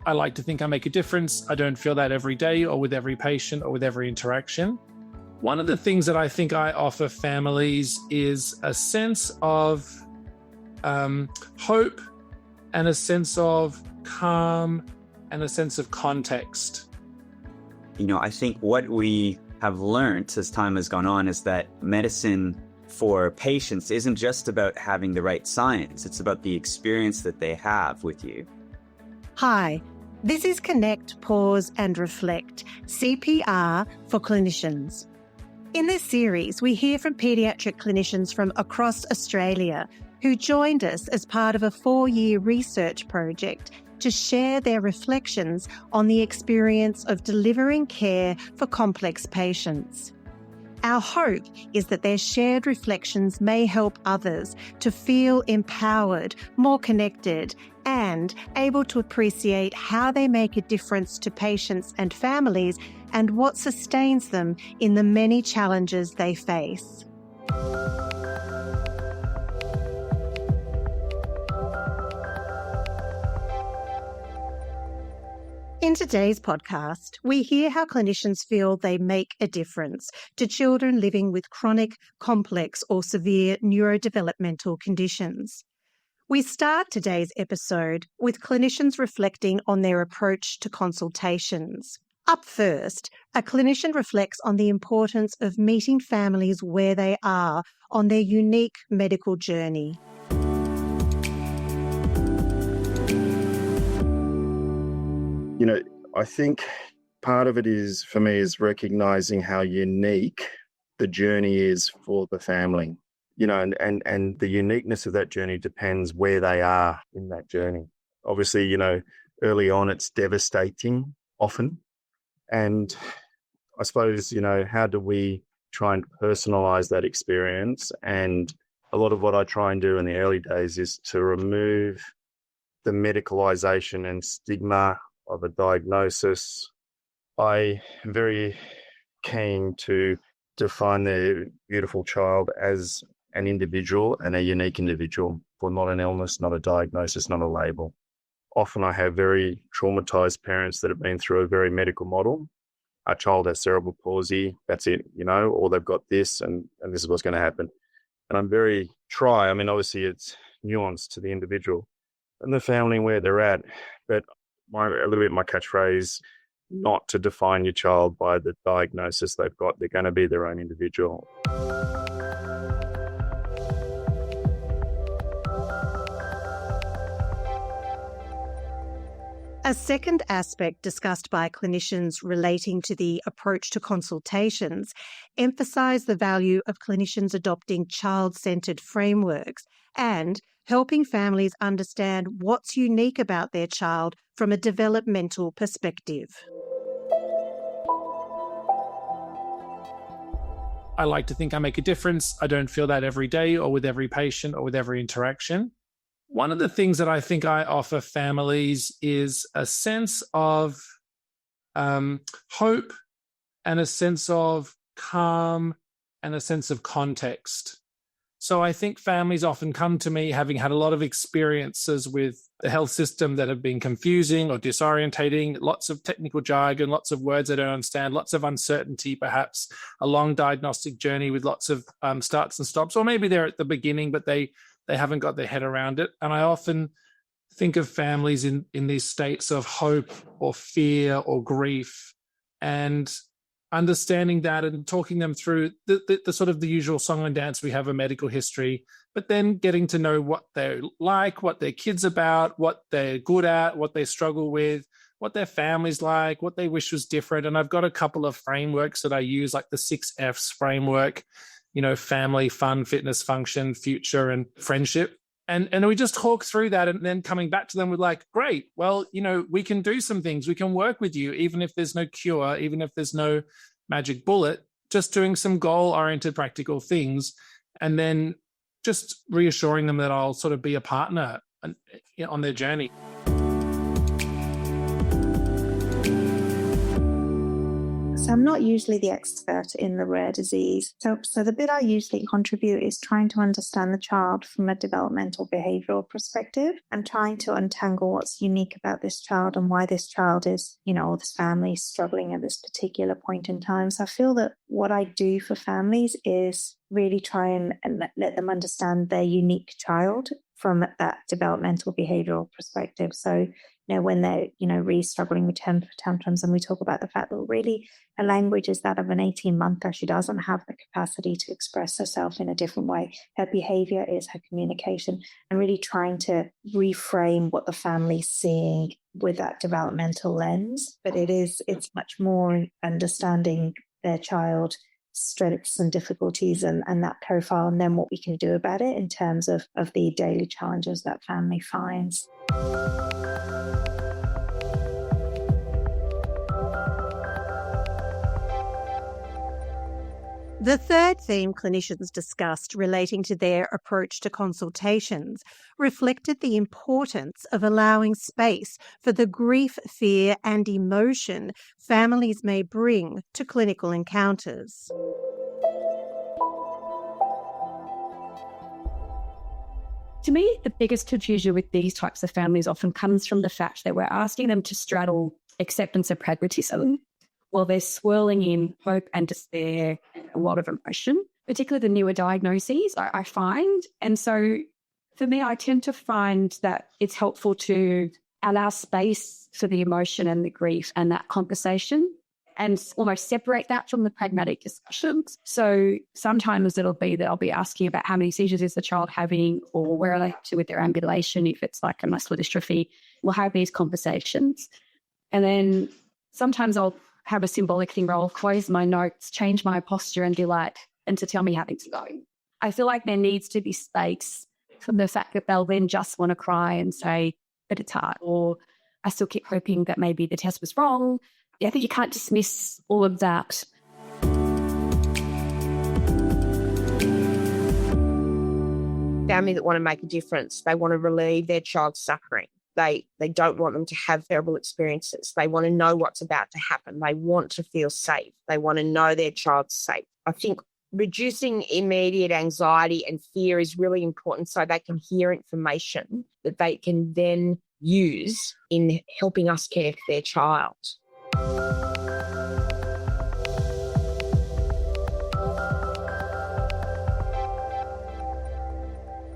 I like to think I make a difference. I don't feel that every day or with every patient or with every interaction. One of the things that I think I offer families is a sense of hope and a sense of calm and a sense of context. I think what we have learned as time has gone on is that medicine for patients isn't just about having the right science. It's about the experience that they have with you. Hi, this is Connect, Pause and Reflect, CPR for clinicians. In this series, we hear from paediatric clinicians from across Australia who joined us as part of a 4-year research project to share their reflections on the experience of delivering care for complex patients. Our hope is that their shared reflections may help others to feel empowered, more connected, and able to appreciate how they make a difference to patients and families and what sustains them in the many challenges they face. In today's podcast, we hear how clinicians feel they make a difference to children living with chronic, complex or severe neurodevelopmental conditions. We start today's episode with clinicians reflecting on their approach to consultations. Up first, a clinician reflects on the importance of meeting families where they are on their unique medical journey. I think part of it is, for me, is recognizing how unique the journey is for the family, and the uniqueness of that journey depends where they are in that journey. Obviously, early on, it's devastating often. And I suppose, how do we try and personalize that experience? And a lot of what I try and do in the early days is to remove the medicalization and stigma of a diagnosis. I am very keen to define the beautiful child as an individual and a unique individual, for not an illness, not a diagnosis, not a label. Often I have very traumatized parents that have been through a very medical model. Our child has cerebral palsy, that's it, or they've got this and this is what's going to happen. And I'm obviously it's nuanced to the individual and the family where they're at, but my catchphrase, not to define your child by the diagnosis they've got. They're going to be their own individual. A second aspect discussed by clinicians relating to the approach to consultations emphasise the value of clinicians adopting child-centred frameworks and helping families understand what's unique about their child from a developmental perspective. I like to think I make a difference. I don't feel that every day or with every patient or with every interaction. One of the things that I think I offer families is a sense of hope and a sense of calm and a sense of context. So I think families often come to me having had a lot of experiences with the health system that have been confusing or disorientating, lots of technical jargon, lots of words they don't understand, lots of uncertainty, perhaps a long diagnostic journey with lots of starts and stops, or maybe they're at the beginning, but they haven't got their head around it. And I often think of families in these states of hope or fear or grief, and understanding that and talking them through the sort of the usual song and dance we have a medical history, but then getting to know what they're like, what their kid's about, what they're good at, what they struggle with, what their family's like, what they wish was different. And I've got a couple of frameworks that I use, like the 6 F's framework, family, fun, fitness, function, future, and friendship. And we just talk through that, and then coming back to them with like, great, well, we can do some things. We can work with you, even if there's no cure, even if there's no magic bullet, just doing some goal-oriented practical things, and then just reassuring them that I'll sort of be a partner on their journey. So I'm not usually the expert in the rare disease. So the bit I usually contribute is trying to understand the child from a developmental behavioral perspective and trying to untangle what's unique about this child and why this child is, or this family is struggling at this particular point in time. So I feel that what I do for families is really try and let them understand their unique child from that developmental behavioral perspective. So, when they're, really struggling with temper tantrums, and we talk about the fact that really her language is that of an 18-monther. She doesn't have the capacity to express herself in a different way. Her behavior is her communication, and really trying to reframe what the family's seeing with that developmental lens. But it's much more understanding their child strengths and difficulties and that profile, and then what we can do about it in terms of the daily challenges that family finds. The third theme clinicians discussed relating to their approach to consultations reflected the importance of allowing space for the grief, fear, and emotion families may bring to clinical encounters. To me, the biggest confusion with these types of families often comes from the fact that we're asking them to straddle acceptance and pragmatism while they're swirling in hope and despair and a lot of emotion, particularly the newer diagnoses, I find. And so for me, I tend to find that it's helpful to allow space for the emotion and the grief and that conversation and almost separate that from the pragmatic discussions. So sometimes it'll be that I'll be asking about how many seizures is the child having, or where are they up to with their ambulation if it's like a muscular dystrophy. We'll have these conversations. And then sometimes I'll have a symbolic thing where I'll close my notes, change my posture and delight, and to tell me how things are going. I feel like there needs to be space from the fact that they'll then just want to cry and say, but it's hard, or I still keep hoping that maybe the test was wrong. I think you can't dismiss all of that. Family that want to make a difference, they want to relieve their child's suffering. They don't want them to have terrible experiences. They want to know what's about to happen. They want to feel safe. They want to know their child's safe. I think reducing immediate anxiety and fear is really important so they can hear information that they can then use in helping us care for their child.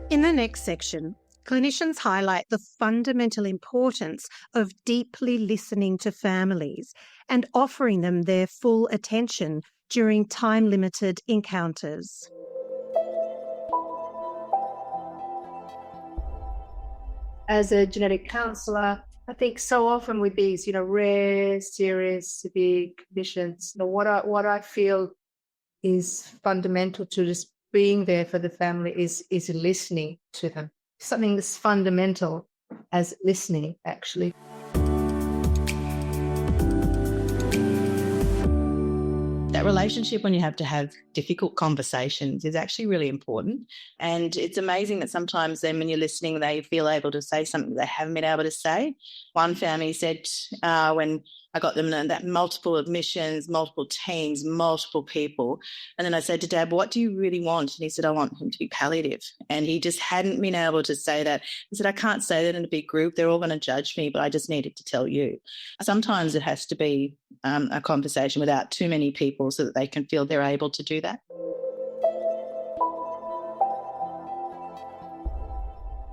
In the next section, clinicians highlight the fundamental importance of deeply listening to families and offering them their full attention during time-limited encounters. As a genetic counsellor, I think so often with these, rare, serious, severe conditions, what I feel is fundamental to just being there for the family is listening to them. Something as fundamental as listening, actually. That relationship when you have to have difficult conversations is actually really important. And it's amazing that sometimes then when you're listening, they feel able to say something they haven't been able to say. One family said when I got them that multiple admissions, multiple teams, multiple people. And then I said to Dad, what do you really want? And he said, I want him to be palliative. And he just hadn't been able to say that. He said, I can't say that in a big group. They're all going to judge me, but I just needed to tell you. Sometimes it has to be a conversation without too many people so that they can feel they're able to do that.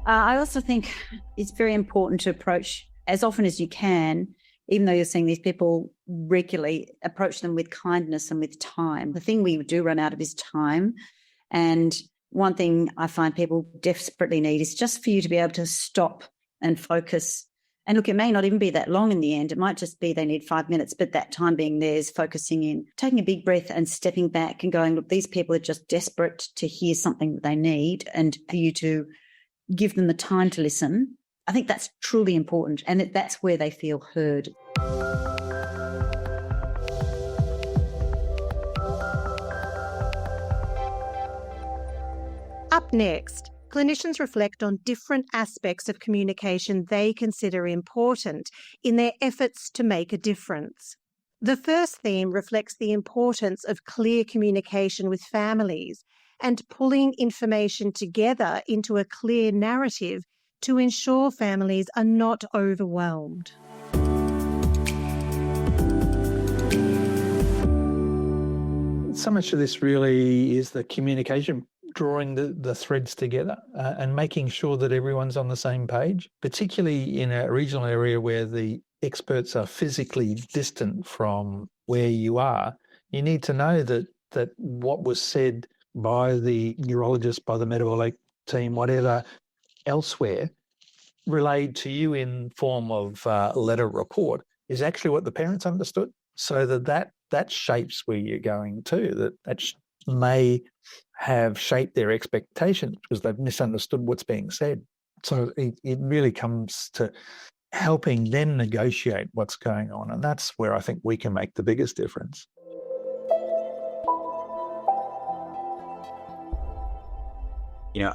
I also think it's very important to approach as often as you can, even though you're seeing these people regularly, approach them with kindness and with time. The thing we do run out of is time. And one thing I find people desperately need is just for you to be able to stop and focus. And look, it may not even be that long in the end. It might just be they need 5 minutes, but that time being there is focusing in, taking a big breath and stepping back and going, look, these people are just desperate to hear something that they need, and for you to give them the time to listen. I think that's truly important, and that's where they feel heard. Up next, clinicians reflect on different aspects of communication they consider important in their efforts to make a difference. The first theme reflects the importance of clear communication with families and pulling information together into a clear narrative to ensure families are not overwhelmed. So much of this really is the communication, drawing the threads together and making sure that everyone's on the same page, particularly in a regional area where the experts are physically distant from where you are. You need to know that what was said by the neurologist, by the metabolic team, whatever, elsewhere, relayed to you in form of letter report is actually what the parents understood, so that shapes where you're going too, that may have shaped their expectations because they've misunderstood what's being said. So it really comes to helping them negotiate what's going on, and that's where I think we can make the biggest difference.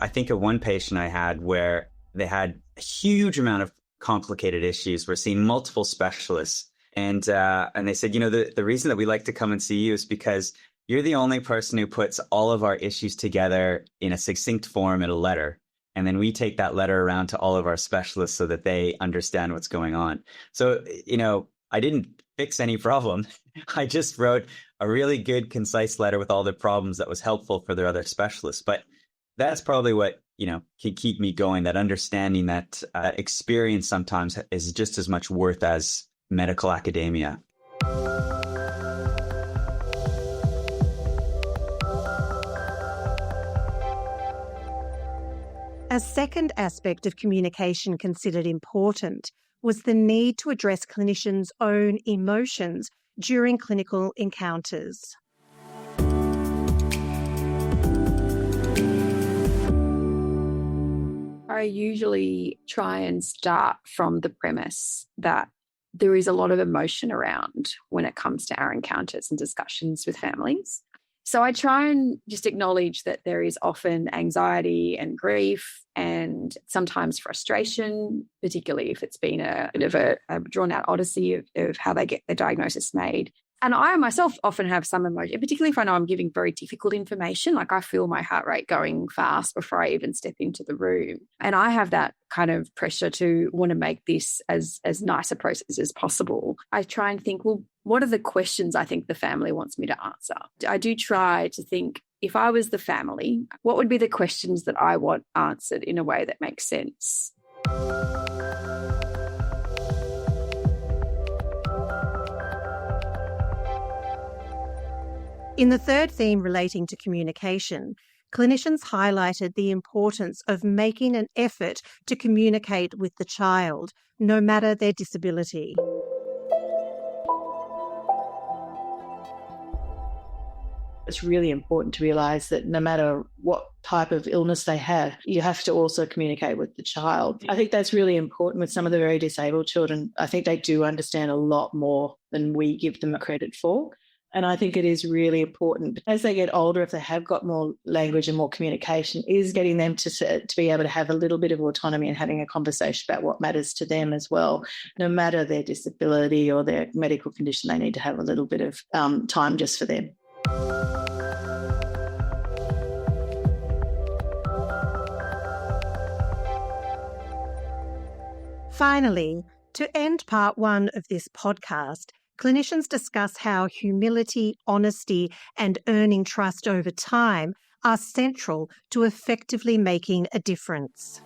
I think of one patient I had where they had a huge amount of complicated issues. We're seeing multiple specialists. And they said, the reason that we like to come and see you is because you're the only person who puts all of our issues together in a succinct form in a letter. And then we take that letter around to all of our specialists so that they understand what's going on. So, I didn't fix any problem. I just wrote a really good, concise letter with all the problems that was helpful for their other specialists. But that's probably what, can keep me going, that understanding that experience sometimes is just as much worth as medical academia. A second aspect of communication considered important was the need to address clinicians' own emotions during clinical encounters. I usually try and start from the premise that there is a lot of emotion around when it comes to our encounters and discussions with families. So I try and just acknowledge that there is often anxiety and grief and sometimes frustration, particularly if it's been a bit of a drawn-out odyssey of how they get their diagnosis made. And I myself often have some emotion, particularly if I know I'm giving very difficult information, like I feel my heart rate going fast before I even step into the room. And I have that kind of pressure to want to make this as nice a process as possible. I try and think, well, what are the questions I think the family wants me to answer? I do try to think, if I was the family, what would be the questions that I want answered in a way that makes sense? In the third theme relating to communication, clinicians highlighted the importance of making an effort to communicate with the child, no matter their disability. It's really important to realise that no matter what type of illness they have, you have to also communicate with the child. I think that's really important with some of the very disabled children. I think they do understand a lot more than we give them credit for. And I think it is really important as they get older, if they have got more language and more communication, is getting them to be able to have a little bit of autonomy and having a conversation about what matters to them as well. No matter their disability or their medical condition, they need to have a little bit of time just for them. Finally, to end part one of this podcast, clinicians discuss how humility, honesty, and earning trust over time are central to effectively making a difference.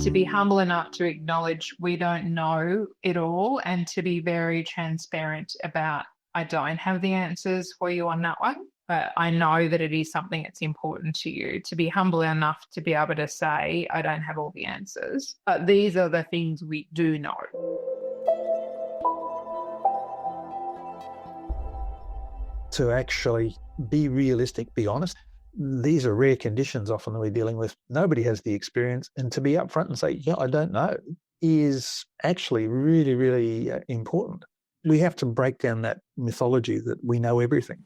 To be humble enough to acknowledge we don't know it all, and to be very transparent about, I don't have the answers for you on that one, but I know that it is something that's important to you. To be humble enough to be able to say, I don't have all the answers, but these are the things we do know. To actually be realistic, be honest. These are rare conditions often that we're dealing with. Nobody has the experience. And to be upfront and say, yeah, I don't know, is actually really, really important. We have to break down that mythology that we know everything.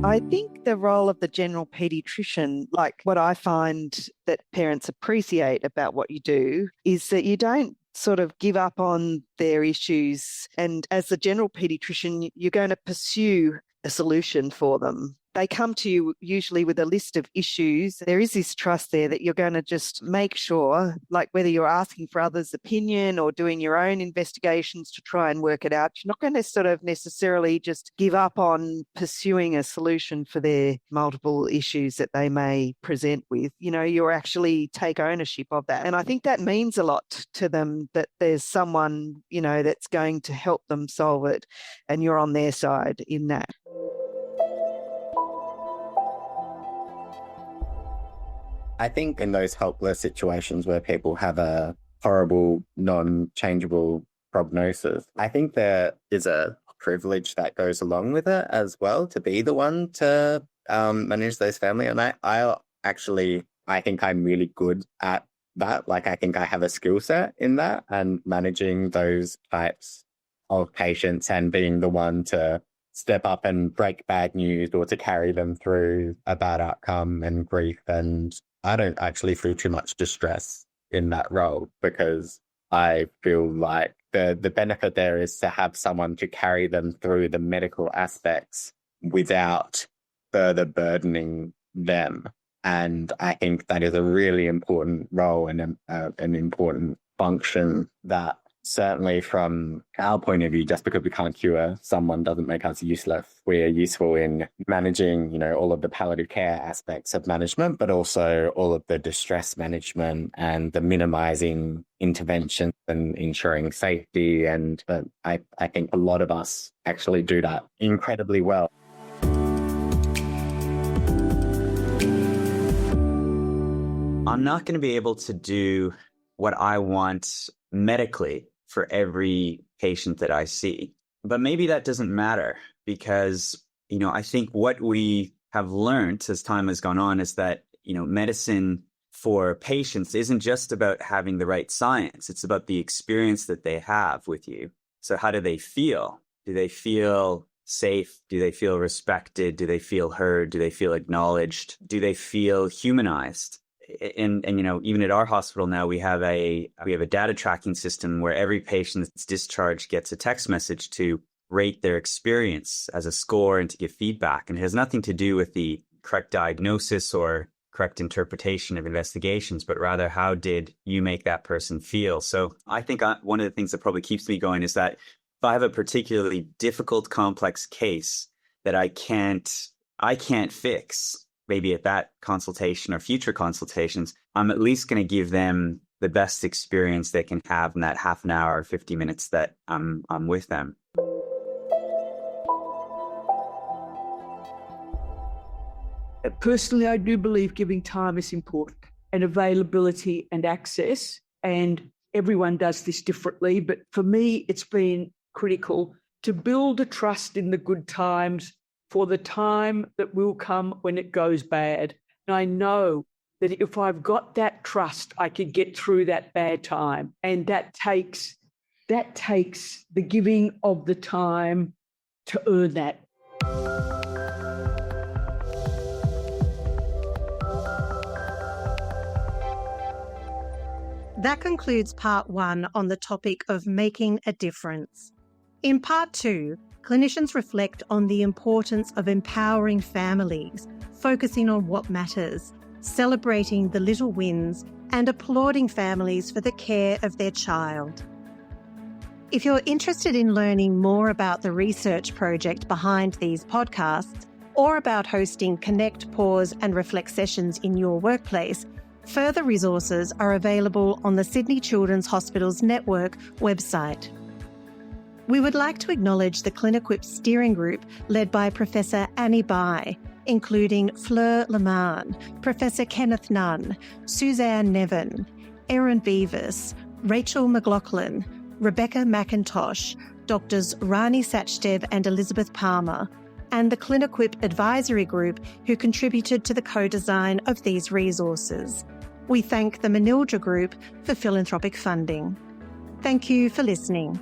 I think the role of the general paediatrician, like what I find that parents appreciate about what you do, is that you don't sort of give up on their issues. And as the general paediatrician, you're going to pursue a solution for them. They come to you usually with a list of issues. There is this trust there that you're going to just make sure, like whether you're asking for others' opinion or doing your own investigations to try and work it out, you're not going to sort of necessarily just give up on pursuing a solution for their multiple issues that they may present with. You know, you'll actually take ownership of that. And I think that means a lot to them, that there's someone, you know, that's going to help them solve it and you're on their side in that. I think in those helpless situations where people have a horrible, non-changeable prognosis, I think there is a privilege that goes along with it as well, to be the one to manage those family. And I think I'm really good at that. Like, I think I have a skill set in that and managing those types of patients and being the one to step up and break bad news or to carry them through a bad outcome and grief. And I don't actually feel too much distress in that role, because I feel like the benefit there is to have someone to carry them through the medical aspects without further burdening them. And I think that is a really important role and an important function that, certainly from our point of view, just because we can't cure someone doesn't make us useless. We're useful in managing, you know, all of the palliative care aspects of management, but also all of the distress management and the minimizing intervention and ensuring safety. And I think a lot of us actually do that incredibly well. I'm not going to be able to do what I want medically for every patient that I see. But maybe that doesn't matter, because, you know, I think what we have learned as time has gone on is that, you know, medicine for patients isn't just about having the right science. It's about the experience that they have with you. So how do they feel? Do they feel safe? Do they feel respected? Do they feel heard? Do they feel acknowledged? Do they feel humanized? And you know, even at our hospital now, we have a data tracking system where every patient that's discharged gets a text message to rate their experience as a score and to give feedback. And it has nothing to do with the correct diagnosis or correct interpretation of investigations, but rather, how did you make that person feel? So I think one of the things that probably keeps me going is that if I have a particularly difficult, complex case that I can't fix, maybe at that consultation or future consultations, I'm at least going to give them the best experience they can have in that half an hour or 50 minutes that I'm with them. Personally, I do believe giving time is important, and availability and access. And everyone does this differently. But for me, it's been critical to build a trust in the good times for the time that will come when it goes bad. And I know that if I've got that trust, I can get through that bad time. And that takes the giving of the time to earn that. That concludes part 1 on the topic of making a difference. In part 2, clinicians reflect on the importance of empowering families, focusing on what matters, celebrating the little wins, and applauding families for the care of their child. If you're interested in learning more about the research project behind these podcasts, or about hosting Connect, Pause and Reflect sessions in your workplace, further resources are available on the Sydney Children's Hospitals Network website. We would like to acknowledge the ClinEquip steering group led by Professor Annie Bai, including Fleur Leman, Professor Kenneth Nunn, Suzanne Nevin, Erin Beavis, Rachel McLaughlin, Rebecca McIntosh, Doctors Rani Sachdev and Elizabeth Palmer, and the ClinEquip advisory group who contributed to the co-design of these resources. We thank the Manildra Group for philanthropic funding. Thank you for listening.